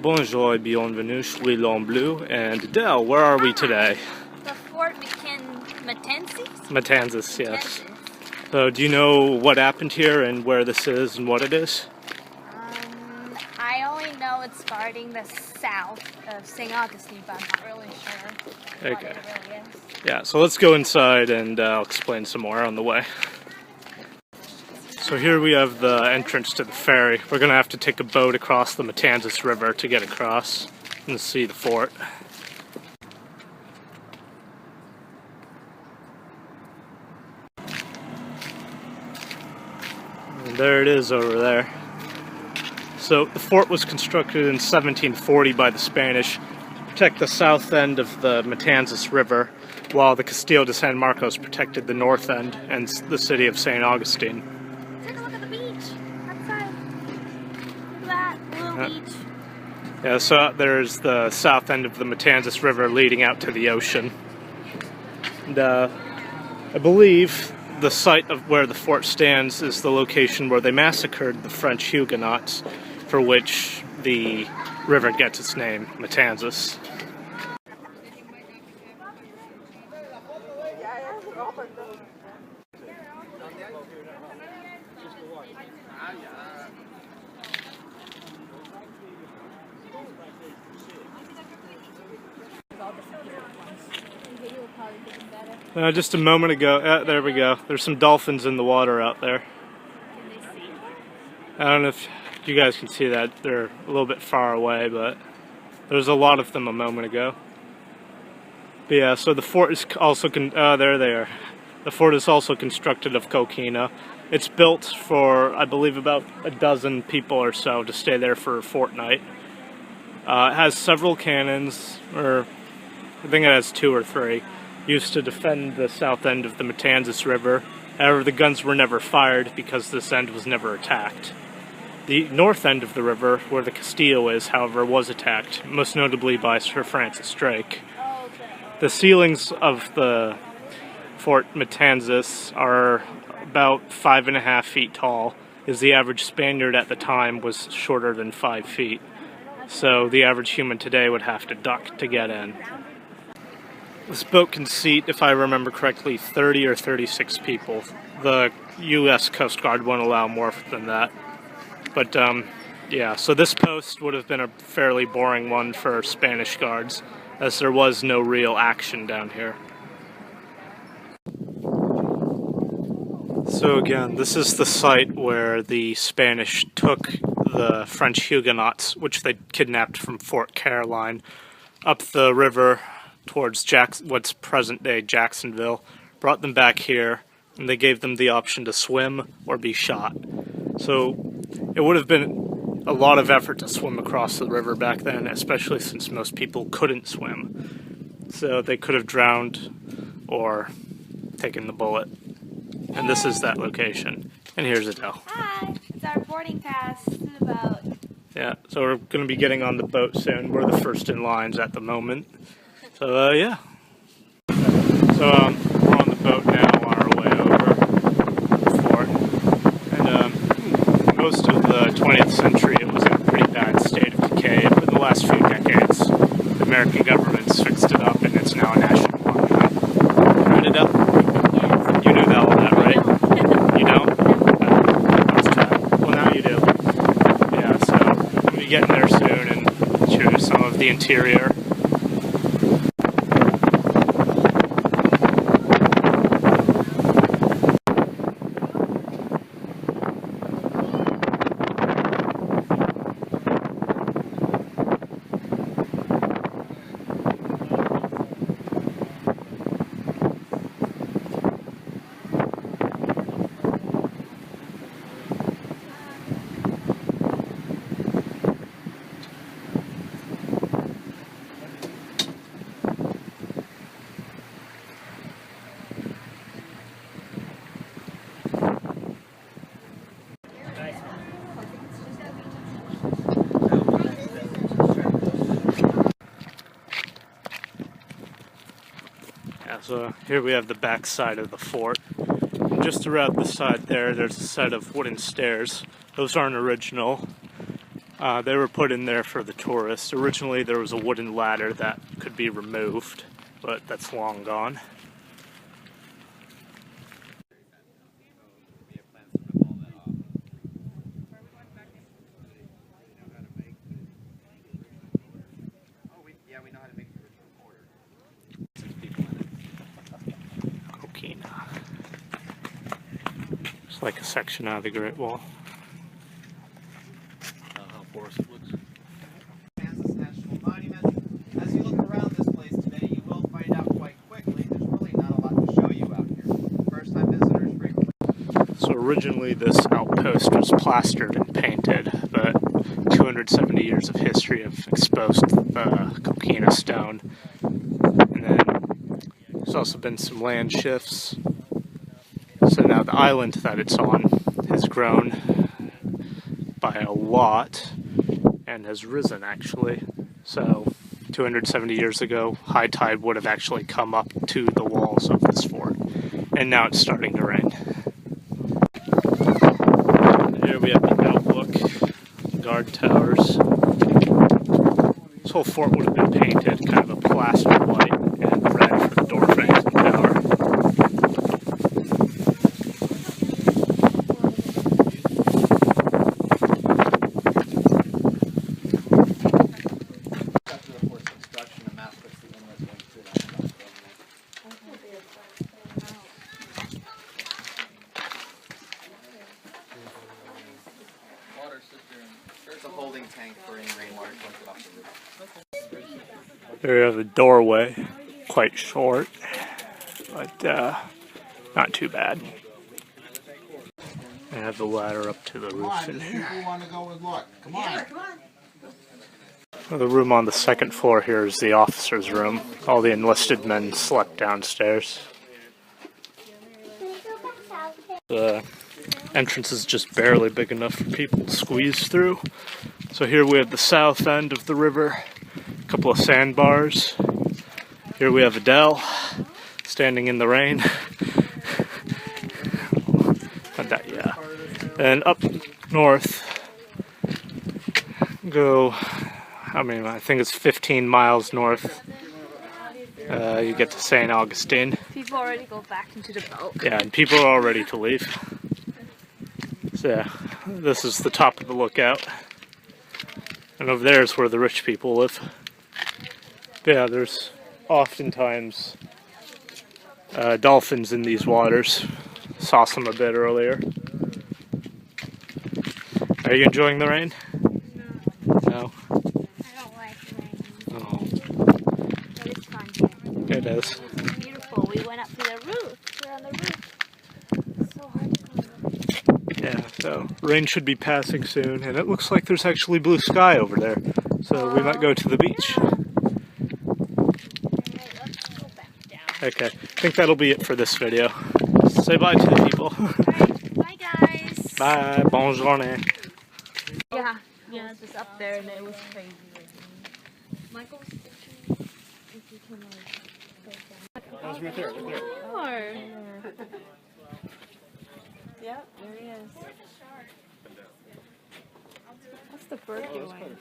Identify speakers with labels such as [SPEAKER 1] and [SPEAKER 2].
[SPEAKER 1] Bonjour et bienvenue, je suis Bleu, and Dell, where are we today?
[SPEAKER 2] The Fort Matanzas?
[SPEAKER 1] Matanzas, yes. So, do you know what happened here and where this is and what it is?
[SPEAKER 2] I only know it's guarding the south of St.Augustine, but I'm not really sure what it really is.
[SPEAKER 1] Yeah, so let's go inside and I'll explain some more on the way. So here we have the entrance to the ferry. We're going to have to take a boat across the Matanzas River to get across and see the fort. And there it is over there. So the fort was constructed in 1740 by the Spanish to protect the south end of the Matanzas River, while the Castillo de San Marcos protected the north end and the city of St. Augustine.
[SPEAKER 2] Take a look at the beach outside. Look at that little beach.
[SPEAKER 1] Yeah, so there's the south end of the Matanzas River leading out to the ocean. And I believe the site of where the fort stands is the location where they massacred the French Huguenots, for which the river gets its name, Matanzas. Just a moment ago, there we go. There's some dolphins in the water out there. I don't know if you guys can see that. They're a little bit far away, but there's a lot of them a moment ago. But yeah, so the fort is also, there they are. The fort is also constructed of coquina. It's built for, I believe, about a dozen people or so to stay there for a fortnight. It has several cannons, or I think it has 2 or 3, used to defend the south end of the Matanzas River. However, the guns were never fired because this end was never attacked. The north end of the river, where the Castillo is, however, was attacked, most notably by Sir Francis Drake. The ceilings of the Fort Matanzas are about 5.5 feet tall, as the average Spaniard at the time was shorter than 5 feet. So the average human today would have to duck to get in. This boat can seat, if I remember correctly, 30 or 36 people. The U.S. Coast Guard won't allow more than that. But, yeah, so this post would have been a fairly boring one for Spanish guards, as there was no real action down here. So again, this is the site where the Spanish took the French Huguenots, which they kidnapped from Fort Caroline, up the river towards what's present-day Jacksonville, brought them back here, and they gave them the option to swim or be shot. So it would have been a lot of effort to swim across the river back then, especially since most people couldn't swim. So they could have drowned or taken the bullet. And this is that location. And here's Adele.
[SPEAKER 2] Hi, it's our boarding pass to the boat.
[SPEAKER 1] Yeah, so we're going to be getting on the boat soon. We're the first in lines at the moment. So, yeah. So, we're on the boat now on our way over the fort. And, most of the 20th century, it was in a pretty bad state of decay. But in the last few decades, the American government's fixed it up, and it's now a national monument. Right, Adele?
[SPEAKER 2] Yes.
[SPEAKER 1] You knew all that, right? You don't? Let's try. Well, now you do. Yeah, so we'll be getting there soon and show you some of the interior. So here we have the back side of the fort. And just around the side there's a set of wooden stairs. Those aren't original. They were put in there for the tourists. Originally there was a wooden ladder that could be removed, but that's long gone. Coquina. It's like a section out of the Great Wall.
[SPEAKER 3] How Forest looks. Matanzas National Monument. As you look around this place today, you will find out quite quickly there's really not a lot to show you out here. First-time visitors frequently.
[SPEAKER 1] So originally this outpost was plastered and painted, but 270 years of history have exposed the coquina stone. And then there's also been some land shifts. So now the island that it's on has grown by a lot and has risen actually. So 270 years ago, high tide would have actually come up to the walls of this fort. And now it's starting to rain. Here we have the outlook, guard towers. This whole fort would have been painted kind of a plaster white and red for the door frames and tower.
[SPEAKER 3] There's a holding tank for any rainwater collected off the roof.
[SPEAKER 1] There you have the doorway, quite short, but not too bad. I have the ladder up to the roof in here. Well, the room on the second floor here is the officer's room. All the enlisted men slept downstairs. The entrance is just barely big enough for people to squeeze through. So here we have the south end of the river, a couple of sandbars. Here we have Adele standing in the rain. Not that, yeah. And up north, go, I think it's 15 miles north. You get to St. Augustine.
[SPEAKER 2] People already go back into the boat.
[SPEAKER 1] Yeah, and people are all ready to leave. So yeah, this is the top of the lookout. And over there is where the rich people live. But yeah, there's oftentimes dolphins in these waters. Saw some a bit earlier. Are you enjoying the rain? No.
[SPEAKER 2] I don't like rain.
[SPEAKER 1] Oh.
[SPEAKER 2] But it's fun here.
[SPEAKER 1] It is.
[SPEAKER 2] It's beautiful. We went up to the roof. We're on the roof. It's so hard to climb up.
[SPEAKER 1] Yeah, so rain should be passing soon, and it looks like there's actually blue sky over there. So we might go to the beach. Okay, I think that'll be it for this video. Say bye to the people.
[SPEAKER 2] Alright, bye guys.
[SPEAKER 1] Bye, bonne journée.
[SPEAKER 2] Yeah, it was up there and it was crazy. Michael was picturing if you can
[SPEAKER 1] That was right there,
[SPEAKER 2] Yep, there he is. What's the bird doing?